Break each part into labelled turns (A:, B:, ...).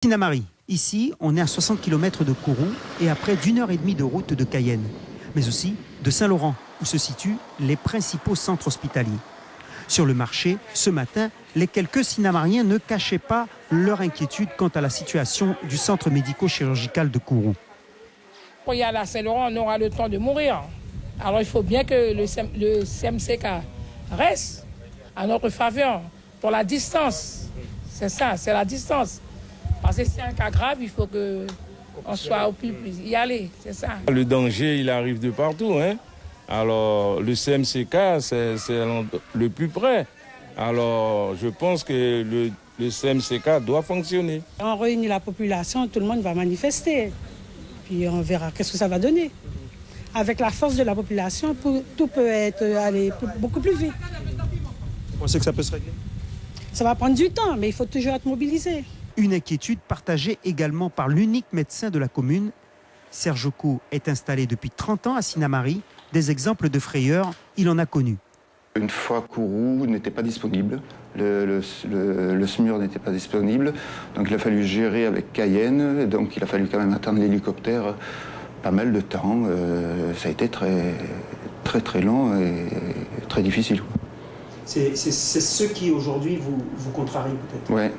A: Sinamari, ici, on est à 60 km de Kourou et à près d'1h30 de route de Cayenne, mais aussi de Saint-Laurent, où se situent les principaux centres hospitaliers. Sur le marché, ce matin, les quelques Sinamariens ne cachaient pas leur inquiétude quant à la situation du centre médico-chirurgical de Kourou.
B: Quand il y a la Saint-Laurent, on aura le temps de mourir. Alors il faut bien que le CMCK reste à notre faveur pour la distance. C'est ça, c'est la distance. Parce que c'est un cas grave, il faut qu'on soit au plus y aller, c'est ça.
C: Le danger, il arrive de partout, hein. Alors, le CMCK, c'est le plus près. Alors, je pense que le CMCK doit fonctionner.
D: On réunit la population, tout le monde va manifester. Puis on verra qu'est-ce que ça va donner. Avec la force de la population, tout peut aller beaucoup plus vite.
A: Vous pensez que ça peut se régler?
D: Ça va prendre du temps, mais il faut toujours être mobilisé.
A: Une inquiétude partagée également par l'unique médecin de la commune. Serge Co est installé depuis 30 ans à Sinamari. Des exemples de frayeur, il en a connu.
E: Une fois Kourou n'était pas disponible, le SMUR n'était pas disponible, donc il a fallu gérer avec Cayenne, donc il a fallu quand même attendre l'hélicoptère pas mal de temps. Ça a été très long et très difficile.
A: C'est ce qui aujourd'hui vous contrarie peut-être?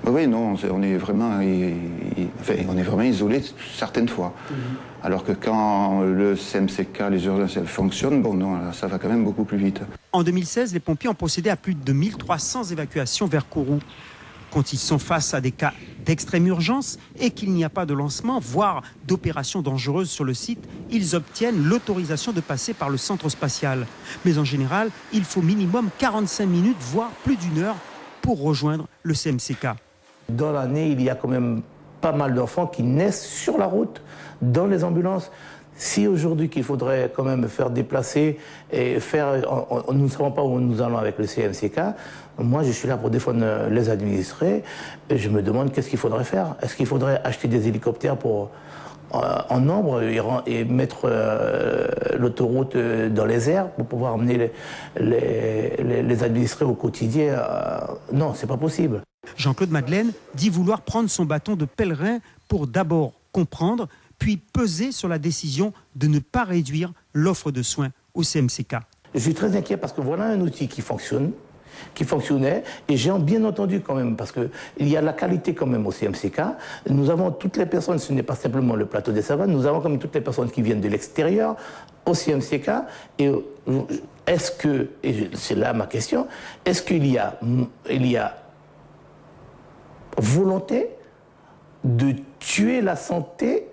E: Oui, non, on est vraiment isolé certaines fois. Alors que quand le CMCK, les urgences, fonctionnent, bon, non, là, ça va quand même beaucoup plus vite.
A: En 2016, les pompiers ont procédé à plus de 1300 évacuations vers Kourou. Quand ils sont face à des cas d'extrême urgence et qu'il n'y a pas de lancement, voire d'opérations dangereuses sur le site, ils obtiennent l'autorisation de passer par le centre spatial. Mais en général, il faut minimum 45 minutes, voire plus d'1 heure pour rejoindre le CMCK.
F: Dans l'année, il y a quand même pas mal d'enfants qui naissent sur la route, dans les ambulances. Si aujourd'hui qu'il faudrait quand même faire déplacer et faire... Nous ne savons pas où nous allons avec le CMCK. Moi, je suis là pour défendre les administrés. Et je me demande qu'est-ce qu'il faudrait faire. Est-ce qu'il faudrait acheter des hélicoptères en nombre et mettre l'autoroute dans les airs pour pouvoir emmener les administrés au quotidien? Non, c'est pas possible.
A: Jean-Claude Madeleine dit vouloir prendre son bâton de pèlerin pour d'abord comprendre, puis peser sur la décision de ne pas réduire l'offre de soins au CMCK.
F: Je suis très inquiet parce que voilà un outil qui fonctionnait, et j'ai bien entendu quand même, parce qu'il y a la qualité quand même au CMCK. Nous avons toutes les personnes, ce n'est pas simplement le plateau des Savanes, nous avons quand même toutes les personnes qui viennent de l'extérieur au CMCK. Et est-ce que, et c'est là ma question, est-ce qu'il y a volonté de tuer la santé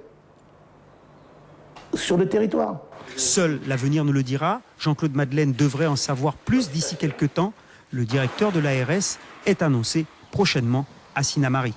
F: sur le territoire?
A: Seul l'avenir nous le dira. Jean-Claude Madeleine devrait en savoir plus d'ici quelques temps. Le directeur de l'ARS est annoncé prochainement à Sinamari.